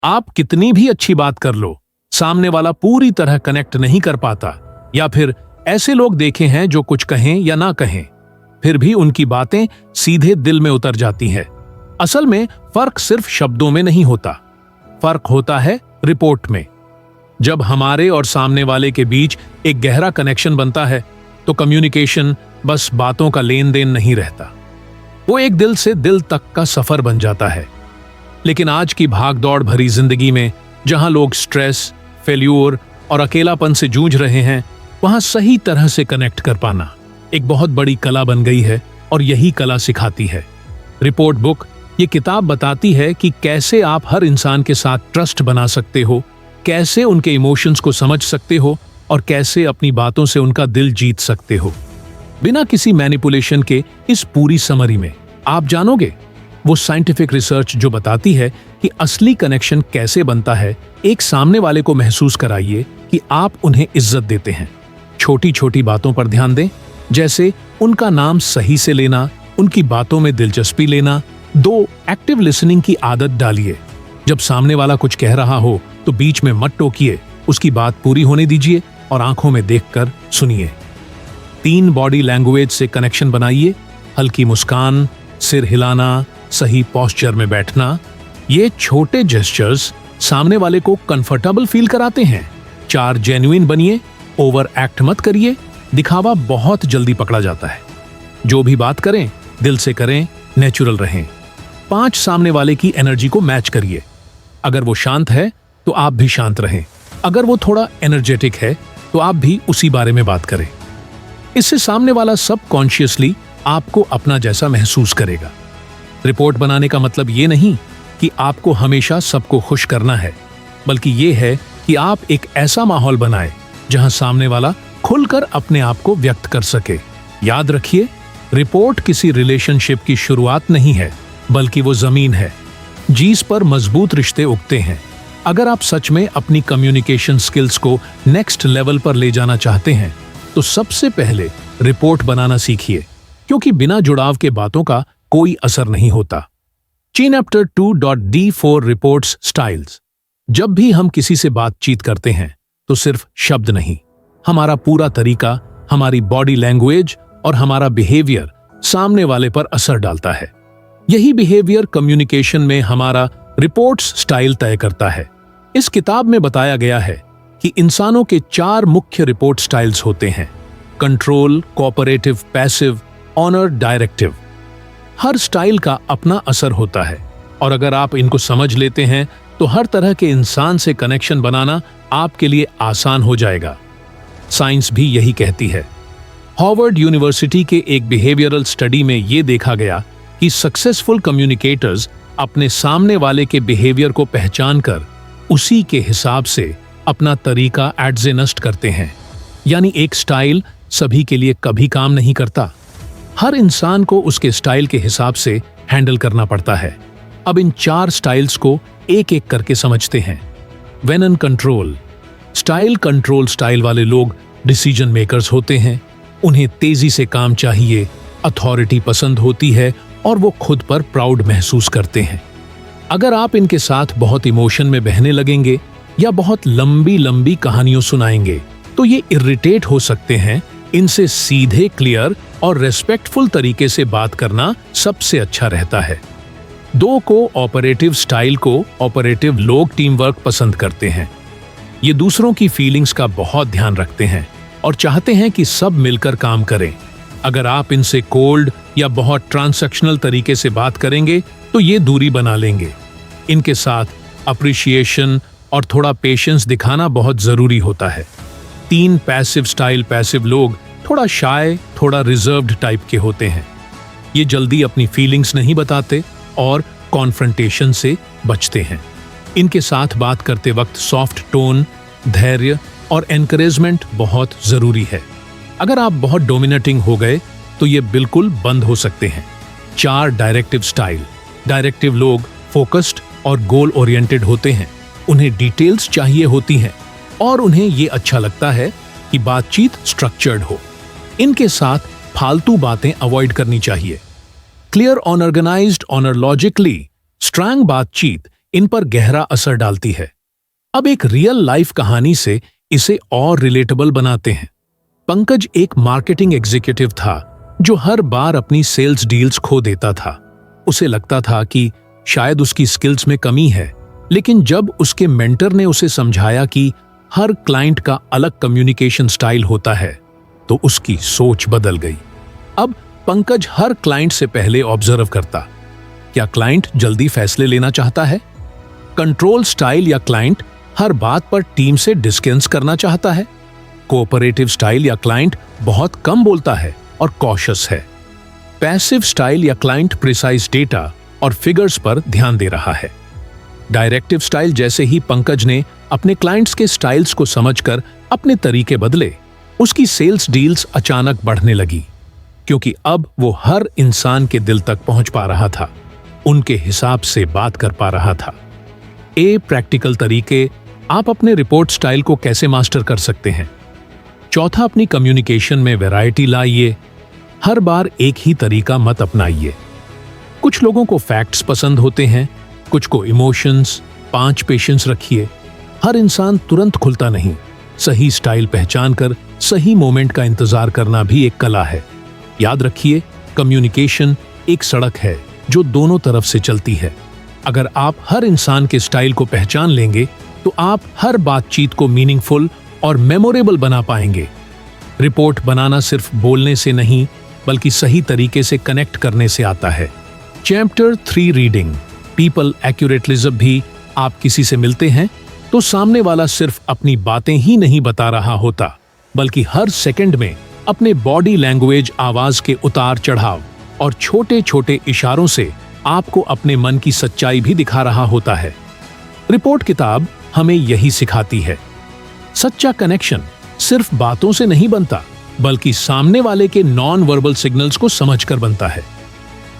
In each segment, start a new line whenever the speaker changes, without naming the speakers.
आप कितनी भी अच्छी बात कर लो, सामने वाला पूरी तरह कनेक्ट नहीं कर पाता। या फिर ऐसे लोग देखे हैं जो कुछ कहें या ना कहें, फिर भी उनकी बातें सीधे दिल में उतर जाती हैं। असल में फर्क सिर्फ शब्दों में नहीं होता, फर्क होता है रिपोर्ट में। जब हमारे और सामने वाले के बीच एक गहरा कनेक्शन बनता है तो कम्युनिकेशन बस बातों का लेन देन नहीं रहता, वो एक दिल से दिल तक का सफर बन जाता है। लेकिन आज की भागदौड़ भरी जिंदगी में जहां लोग स्ट्रेस, फेल्यूर और अकेलापन से जूझ रहे हैं, वहां सही तरह से कनेक्ट कर पाना एक बहुत बड़ी कला बन गई है और यही कला सिखाती है रिपोर्ट बुक। ये किताब बताती है कि कैसे आप हर इंसान के साथ ट्रस्ट बना सकते हो, कैसे उनके इमोशंस को समझ सकते हो और कैसे अपनी बातों से उनका दिल जीत सकते हो। बिना किसी मैनिपुलेशन के इस पूरी समरी में आप जानोगे वो साइंटिफिक रिसर्च जो बताती है कि असली कनेक्शन कैसे बनता है। एक सामने वाले को महसूस कराइए कि आप उन्हें इज्जत देते हैं। छोटी छोटी बातों पर ध्यान दें, जैसे उनका नाम सही से लेना, उनकी बातों में दिलचस्पी लेना। 2 एक्टिव लिसनिंग की आदत डालिए। जब सामने वाला कुछ कह रहा हो तो बीच में मत टोकिए, उसकी बात पूरी होने दीजिए और आंखों में देखकर सुनिए। 3 बॉडी लैंग्वेज से कनेक्शन बनाइए, हल्की मुस्कान, सिर हिलाना, सही पोस्चर में बैठना। ये छोटे जेस्चर्स सामने वाले को कंफर्टेबल फील कराते हैं। 4 जेन्युइन बनिए, ओवर एक्ट मत करिए, दिखावा बहुत जल्दी पकड़ा जाता है। जो भी बात करें दिल से करें, नेचुरल रहें। 5 सामने वाले की एनर्जी को मैच करिए। अगर वो शांत है तो आप भी शांत रहें, अगर वो थोड़ा एनर्जेटिक है तो आप भी उसी बारे में बात करें। इससे सामने वाला सबकॉन्शियसली आपको अपना जैसा महसूस करेगा। रिपोर्ट बनाने का मतलब ये नहीं कि आपको हमेशा सबको खुश करना है, बल्कि ये है कि आप एक ऐसा माहौल बनाएं जहां सामने वाला खुलकर अपने आप को व्यक्त कर सके। याद रखिए, रिपोर्ट किसी रिलेशनशिप की शुरुआत नहीं है, बल्कि वो जमीन है जिस पर मजबूत रिश्ते उगते हैं। अगर आप सच में अपनी कम्युनिकेशन स्किल्स को नेक्स्ट लेवल पर ले जाना चाहते हैं तो सबसे पहले रिपोर्ट बनाना सीखिए, क्योंकि बिना जुड़ाव के बातों का कोई असर नहीं होता। Chapter 2.D4 reports styles. जब भी हम किसी से बातचीत करते हैं तो सिर्फ शब्द नहीं, हमारा पूरा तरीका, हमारी बॉडी लैंग्वेज और हमारा बिहेवियर सामने वाले पर असर डालता है। यही बिहेवियर कम्युनिकेशन में हमारा रिपोर्ट्स स्टाइल तय करता है। इस किताब में बताया गया है कि इंसानों के 4 मुख्य रिपोर्ट स्टाइल्स होते हैं: control, cooperative, passive, honour, directive. हर स्टाइल का अपना असर होता है और अगर आप इनको समझ लेते हैं तो हर तरह के इंसान से कनेक्शन बनाना आपके लिए आसान हो जाएगा। साइंस भी यही कहती है। हार्वर्ड यूनिवर्सिटी के एक बिहेवियरल स्टडी में यह देखा गया कि सक्सेसफुल कम्युनिकेटर्स अपने सामने वाले के बिहेवियर को पहचानकर उसी के हिसाब से अपना तरीका एडजस्ट करते हैं। यानी एक स्टाइल सभी के लिए कभी काम नहीं करता, हर इंसान को उसके स्टाइल के हिसाब से हैंडल करना पड़ता है। अब इन 4 स्टाइल्स को एक एक करके समझते हैं। When in control. Style control style वाले लोग डिसीजन मेकर्स होते हैं, उन्हें तेजी से काम चाहिए, अथॉरिटी पसंद होती है और वो खुद पर प्राउड महसूस करते हैं। अगर आप इनके साथ बहुत इमोशन में बहने लगेंगे या बहुत लंबी लंबी कहानियों सुनाएंगे तो ये इरिटेट हो सकते हैं। इनसे सीधे, क्लियर और रेस्पेक्टफुल तरीके से बात करना सबसे अच्छा रहता है। 2 co operative style co operative लोग टीम वर्क पसंद करते हैं। ये दूसरों की फीलिंग्स का बहुत ध्यान रखते हैं और चाहते हैं कि सब मिलकर काम करें। अगर आप इनसे कोल्ड या बहुत ट्रांसैक्शनल तरीके से बात करेंगे तो ये दूरी बना लेंगे। इनके साथ अप्रिशिएशन और थोड़ा पेशेंस दिखाना बहुत जरूरी होता है। 3 पैसिव स्टाइल। पैसिव लोग थोड़ा शाय, थोड़ा रिजर्व्ड टाइप के होते हैं। ये जल्दी अपनी फीलिंग्स नहीं बताते और कॉन्फ्रंटेशन से बचते हैं। इनके साथ बात करते वक्त सॉफ्ट टोन, धैर्य और एनकरेजमेंट बहुत जरूरी है। अगर आप बहुत डोमिनेटिंग हो गए तो ये बिल्कुल बंद हो सकते हैं। 4 डायरेक्टिव स्टाइल। डायरेक्टिव लोग फोकस्ड और गोल ओरिएंटेड होते हैं। उन्हें डिटेल्स चाहिए होती हैं और उन्हें ये अच्छा लगता है कि बातचीत स्ट्रक्चर्ड हो। इनके साथ फालतू बातें अवॉइड करनी चाहिए। Clear, organised, honour logically. Strong बातचीत इन पर गहरा असर डालती है। अब एक रियल लाइफ कहानी से इसे और रिलेटेबल बनाते हैं। पंकज एक मार्केटिंग एग्जीक्यूटिव था जो हर बार अपनी सेल्स डील्स खो देता था। उसे लगता था कि शायद उसकी स्किल्स में कमी है, लेकिन जब उसके मेंटर ने उसे समझाया कि हर क्लाइंट का अलग कम्युनिकेशन स्टाइल होता है, तो उसकी सोच बदल गई। अब पंकज हर क्लाइंट से पहले ऑब्जर्व करता, क्या क्लाइंट जल्दी फैसले लेना चाहता है, कंट्रोल स्टाइल या क्लाइंट हर बात पर टीम से डिस्कस करना चाहता है, कोऑपरेटिव स्टाइल या क्लाइंट बहुत कम बोलता है और कॉशियस है, पैसिव स्टाइल या क्लाइंट प्रिसाइज डेटा और फिगर्स पर ध्यान दे रहा है, डायरेक्टिव स्टाइल। जैसे ही पंकज ने अपने क्लाइंट्स के स्टाइल्स को समझकर अपने तरीके बदले, उसकी सेल्स डील्स अचानक बढ़ने लगी, क्योंकि अब वो हर इंसान के दिल तक पहुंच पा रहा था, उनके हिसाब से बात कर पा रहा था। प्रैक्टिकल तरीके आप अपने रिपोर्ट स्टाइल को कैसे मास्टर कर सकते हैं। चौथा, अपनी कम्युनिकेशन में वैरायटी लाइए, हर बार एक ही तरीका मत अपनाइए। कुछ लोगों को फैक्ट्स पसंद होते हैं, कुछ को इमोशंस। 5 पेशेंस रखिए, हर इंसान तुरंत खुलता नहीं। सही स्टाइल पहचान कर सही मोमेंट का इंतजार करना भी एक कला है। याद रखिए, कम्युनिकेशन एक सड़क है जो दोनों तरफ से चलती है। अगर आप हर इंसान के स्टाइल को पहचान लेंगे तो आप हर बातचीत को मीनिंगफुल और मेमोरेबल बना पाएंगे। रिपोर्ट बनाना सिर्फ बोलने से नहीं, बल्कि सही तरीके से कनेक्ट करने से आता है। Chapter 3 reading people accurately. जब भी आप किसी से मिलते हैं तो सामने वाला सिर्फ अपनी बातें ही नहीं बता रहा होता, बल्कि हर सेकंड में अपने बॉडी लैंग्वेज, आवाज के उतार चढ़ाव और छोटे छोटे इशारों से आपको अपने मन की सच्चाई भी दिखा रहा होता है। रिपोर्ट किताब हमें यही सिखाती है। सच्चा कनेक्शन सिर्फ बातों से नहीं बनता, बल्कि सामने वाले के नॉन वर्बल सिग्नल्स को समझकर बनता है।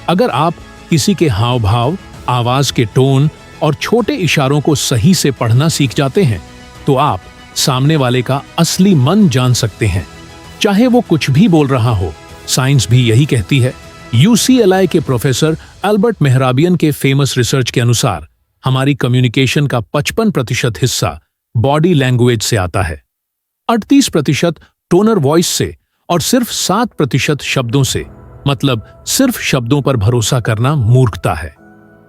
अगर आप किसी के हाव भाव, आवाज के टोन और छोटे इशारों को सही से पढ़ना सीख जाते हैं, तो आप सामने वाले का असली मन जान सकते हैं, चाहे वो कुछ भी बोल रहा हो। साइंस भी यही कहती है। UCLI के प्रोफेसर अल्बर्ट मेहराबियन के फेमस रिसर्च के अनुसार हमारी कम्युनिकेशन का 55% हिस्सा बॉडी लैंग्वेज से आता है, 38% टोनर वॉइस से और सिर्फ 7% शब्दों से। मतलब सिर्फ शब्दों पर भरोसा करना मूर्खता है,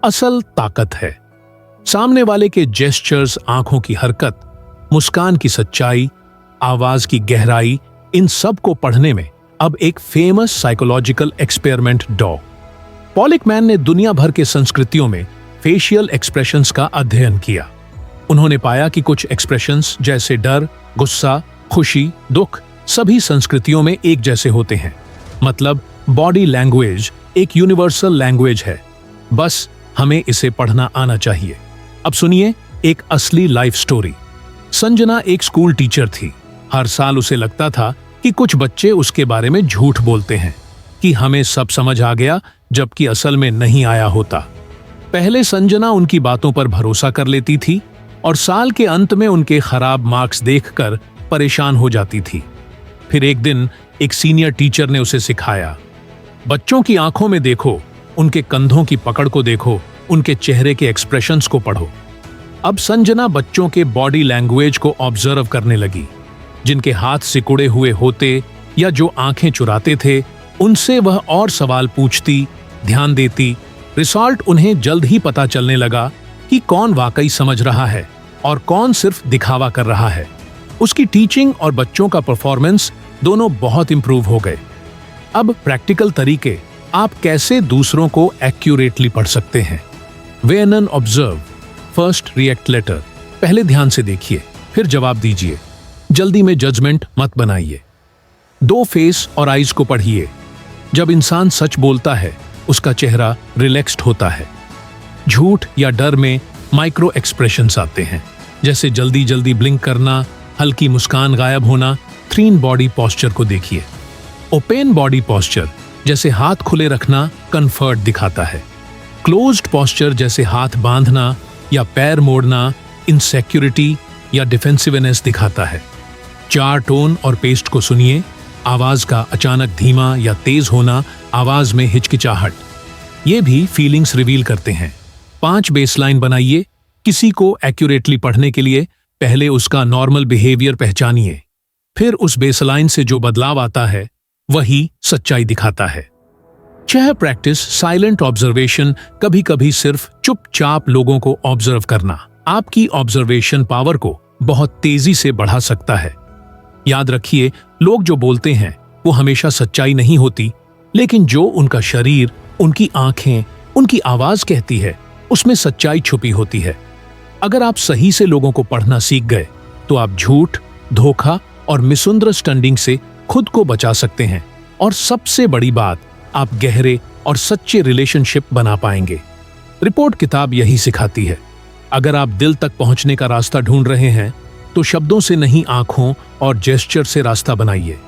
असल ताकत है सामने वाले के जेस्चर्स, आंखों की हरकत, मुस्कान की सच्चाई, आवाज की गहराई। इन सब को पढ़ने में अब एक फेमस साइकोलॉजिकल एक्सपेरिमेंट पॉलिकमैन ने दुनिया भर के संस्कृतियों में फेशियल एक्सप्रेशंस का अध्ययन किया। उन्होंने पाया कि कुछ एक्सप्रेशंस जैसे डर, गुस्सा, खुशी, दुख सभी संस्कृतियों में एक जैसे होते हैं। मतलब बॉडी लैंग्वेज एक यूनिवर्सल लैंग्वेज है, बस हमें इसे पढ़ना आना चाहिए। अब सुनिए एक असली लाइफ स्टोरी। संजना एक स्कूल टीचर थी। हर साल उसे लगता था कि कुछ बच्चे उसके बारे में झूठ बोलते हैं कि हमें सब समझ आ गया, जबकि असल में नहीं आया होता। पहले संजना उनकी बातों पर भरोसा कर लेती थी और साल के अंत में उनके खराब मार्क्स देखकर परेशान हो जाती थी। फिर एक दिन एक सीनियर टीचर ने उसे सिखाया, बच्चों की आंखों में देखो, उनके कंधों की पकड़ को देखो, उनके चेहरे के एक्सप्रेशंस को पढ़ो। अब संजना बच्चों के बॉडी लैंग्वेज को ऑब्जर्व करने लगी। जिनके हाथ सिकुड़े हुए होते या जो आंखें चुराते थे, उनसे वह और सवाल पूछती, ध्यान देती। रिजल्ट उन्हें जल्द ही पता चलने लगा कि कौन वाकई समझ रहा है और कौन सिर्फ दिखावा कर रहा है। उसकी टीचिंग और बच्चों का परफॉर्मेंस दोनों बहुत इंप्रूव हो गए। अब प्रैक्टिकल तरीके आप कैसे दूसरों को एक्यूरेटली पढ़ सकते हैं। When and observe, first react later. पहले ध्यान से देखिए, फिर जवाब दीजिए। जल्दी में जजमेंट मत बनाइए। 2 फेस और आईज को पढ़िए। जब इंसान सच बोलता है, उसका चेहरा रिलैक्स्ड होता है। झूठ या डर में माइक्रो एक्सप्रेशंस आते हैं, जैसे जल्दी जल्दी ब्लिंक करना, हल्की मुस्कान गायब होना। 3 बॉडी पोस्चर को देखिए। ओपन बॉडी पोस्चर जैसे हाथ खुले रखना कंफर्ट दिखाता है। क्लोज्ड पोस्चर जैसे हाथ बांधना या पैर मोड़ना इनसिक्योरिटी या डिफेंसिवनेस दिखाता है। 4 टोन और पेस्ट को सुनिए। आवाज का अचानक धीमा या तेज होना, आवाज में हिचकिचाहट, ये भी फीलिंग्स रिवील करते हैं। 5 बेसलाइन बनाइए, किसी को एक्यूरेटली पढ़ने के लिए पहले उसका नॉर्मल बिहेवियर पहचानिए, फिर उस बेसलाइन से जो बदलाव आता है वही सच्चाई दिखाता है। प्रैक्टिस साइलेंट ऑब्जर्वेशन, कभी कभी सिर्फ चुपचाप लोगों को ऑब्जर्व करना आपकी ऑब्जर्वेशन पावर को बहुत तेजी से बढ़ा सकता है। याद रखिए, लोग जो बोलते हैं वो हमेशा सच्चाई नहीं होती, लेकिन जो उनका शरीर, उनकी आंखें, उनकी आवाज कहती है उसमें सच्चाई छुपी होती है। अगर आप सही से लोगों को पढ़ना सीख गए तो आप झूठ, धोखा और मिसअंडरस्टैंडिंग से खुद को बचा सकते हैं, और सबसे बड़ी बात, आप गहरे और सच्चे रिलेशनशिप बना पाएंगे। रिपोर्ट किताब यही सिखाती है। अगर आप दिल तक पहुंचने का रास्ता ढूंढ रहे हैं तो शब्दों से नहीं, आंखों और जेस्चर से रास्ता बनाइए।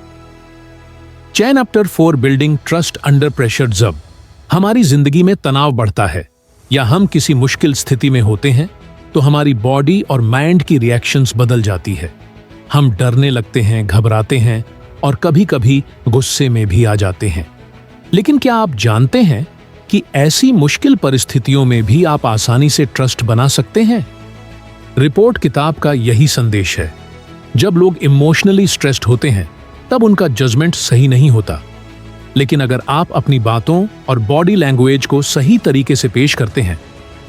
Chapter 4 building trust under pressure. जब हमारी जिंदगी में तनाव बढ़ता है या हम किसी मुश्किल स्थिति में होते हैं तो हमारी बॉडी और माइंड की रिएक्शंस बदल जाती है। हम डरने लगते हैं, घबराते हैं और कभी-कभी गुस्से में भी आ जाते हैं। लेकिन क्या आप जानते हैं कि ऐसी मुश्किल परिस्थितियों में भी आप आसानी से ट्रस्ट बना सकते हैं? रिपोर्ट किताब का यही संदेश है। जब लोग इमोशनली स्ट्रेस्ड होते हैं तब उनका जजमेंट सही नहीं होता, लेकिन अगर आप अपनी बातों और बॉडी लैंग्वेज को सही तरीके से पेश करते हैं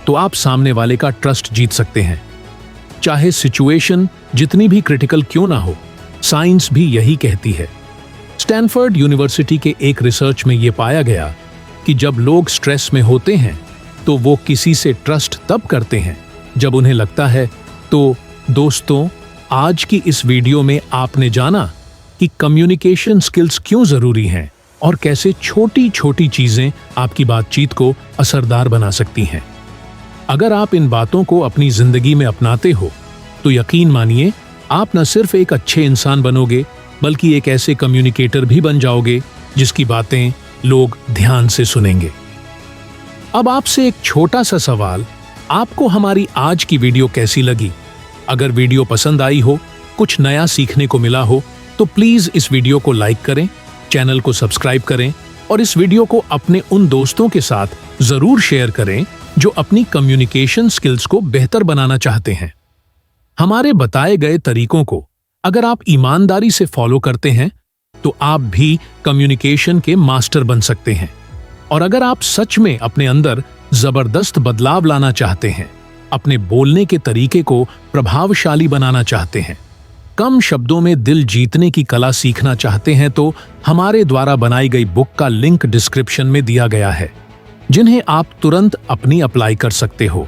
तो आप सामने वाले का ट्रस्ट जीत सकते हैं। चाहे सिचुएशन जितनी भी क्रिटिकल क्यों ना हो, साइंस भी यही कहती है। स्टैनफोर्ड यूनिवर्सिटी के एक रिसर्च में यह पाया गया कि जब लोग स्ट्रेस में होते हैं तो वो किसी से ट्रस्ट तब करते हैं जब उन्हें लगता है। तो दोस्तों, आज की इस वीडियो में आपने जाना कि कम्युनिकेशन स्किल्स क्यों जरूरी हैं और कैसे छोटी छोटी चीजें आपकी बातचीत को असरदार बना सकती हैं। अगर आप इन बातों को अपनी जिंदगी में अपनाते हो तो यकीन मानिए, आप न सिर्फ एक अच्छे इंसान बनोगे बल्कि एक ऐसे कम्युनिकेटर भी बन जाओगे जिसकी बातें लोग ध्यान से सुनेंगे। अब आपसे एक छोटा सा सवाल, आपको हमारी आज की वीडियो कैसी लगी? अगर वीडियो पसंद आई हो, कुछ नया सीखने को मिला हो, तो प्लीज इस वीडियो को लाइक करें, चैनल को सब्सक्राइब करें और इस वीडियो को अपने उन दोस्तों के साथ जरूर शेयर करें जो अपनी कम्युनिकेशन स्किल्स को बेहतर बनाना चाहते हैं। हमारे बताए गए तरीकों को अगर आप ईमानदारी से फॉलो करते हैं तो आप भी कम्युनिकेशन के मास्टर बन सकते हैं। और अगर आप सच में अपने अंदर जबरदस्त बदलाव लाना चाहते हैं, अपने बोलने के तरीके को प्रभावशाली बनाना चाहते हैं, कम शब्दों में दिल जीतने की कला सीखना चाहते हैं, तो हमारे द्वारा बनाई गई बुक का लिंक डिस्क्रिप्शन में दिया गया है, जिन्हें आप तुरंत अपनी अप्लाई कर सकते हो।